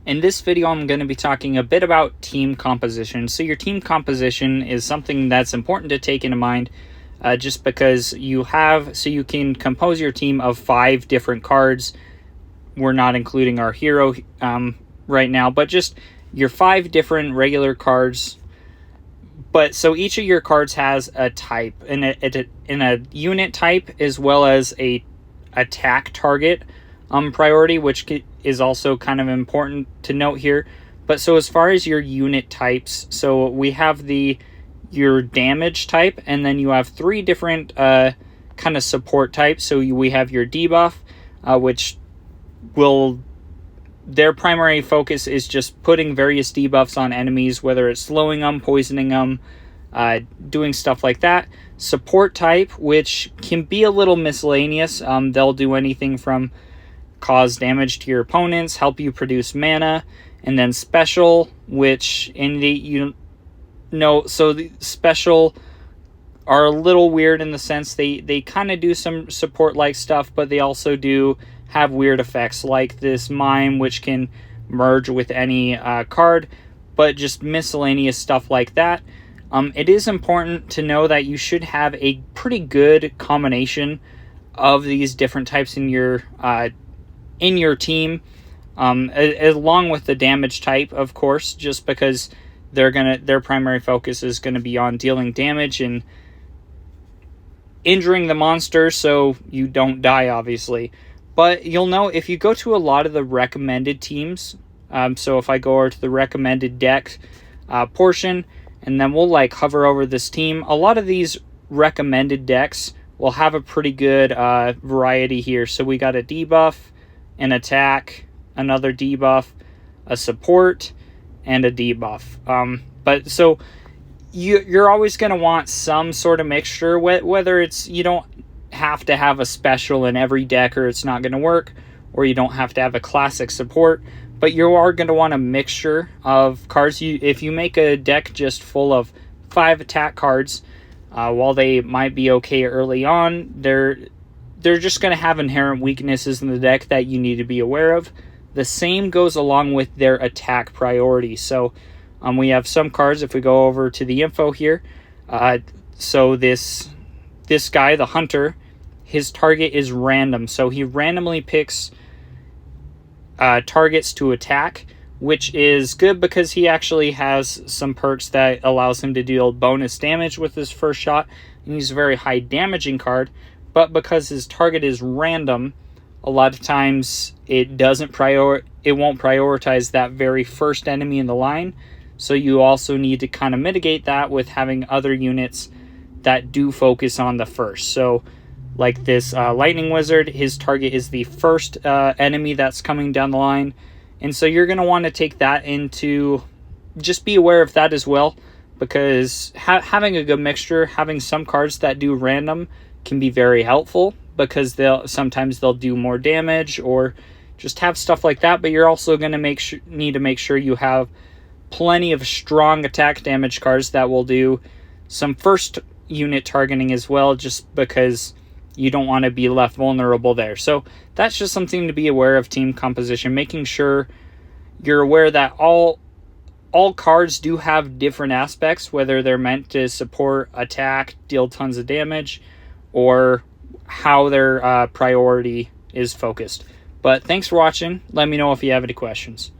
In this video, I'm going to be talking a bit about team composition. So your team composition is something that's important to take into mind just because you can compose your team of 5 different cards. We're not including our hero right now, but just your 5 different regular cards. But so each of your cards has a type, in a unit type, as well as a attack target priority, which is also kind of important to note here. But so as far as your unit types, so we have your damage type, and then you have 3 different kind of support types. So we have your debuff, which their primary focus is just putting various debuffs on enemies, whether it's slowing them, poisoning them, doing stuff like that. Support type, which can be a little miscellaneous. They'll do anything from cause damage to your opponents, help you produce mana, and then special, which so the special are a little weird in the sense they kind of do some support like stuff, but they also do have weird effects like this mime, which can merge with any card, but just miscellaneous stuff like that. It is important to know that you should have a pretty good combination of these different types in your team, along with the damage type, of course, just because their primary focus is going to be on dealing damage and injuring the monster so you don't die, obviously. But you'll know if you go to a lot of the recommended teams, so if I go over to the recommended deck portion, and then we'll hover over this team, a lot of these recommended decks will have a pretty good variety here. So we got a debuff, an attack, another debuff, a support, and a debuff. But so you're always going to want some sort of mixture, whether it's you don't have to have a special in every deck or it's not going to work, or you don't have to have a classic support, but you are going to want a mixture of cards. If you make a deck just full of 5 attack cards, while they might be okay early on, they're just going to have inherent weaknesses in the deck that you need to be aware of. The same goes along with their attack priority. So we have some cards, if we go over to the info here, so this guy, the hunter, his target is random. So he randomly picks targets to attack, which is good because he actually has some perks that allows him to deal bonus damage with his first shot, and he's a very high damaging card. But because his target is random, a lot of times it won't prioritize that very first enemy in the line. So you also need to kind of mitigate that with having other units that do focus on the first. So like this lightning wizard, his target is the first enemy that's coming down the line. And so you're going to want to take that into, just be aware of that as well, because having a good mixture, having some cards that do random can be very helpful, because sometimes they'll do more damage or just have stuff like that. But you're also going to need to make sure you have plenty of strong attack damage cards that will do some first unit targeting as well, just because you don't want to be left vulnerable there. So that's just something to be aware of team composition, making sure you're aware that all cards do have different aspects, whether they're meant to support, attack, deal tons of damage, or how their priority is focused. But thanks for watching. Let me know if you have any questions.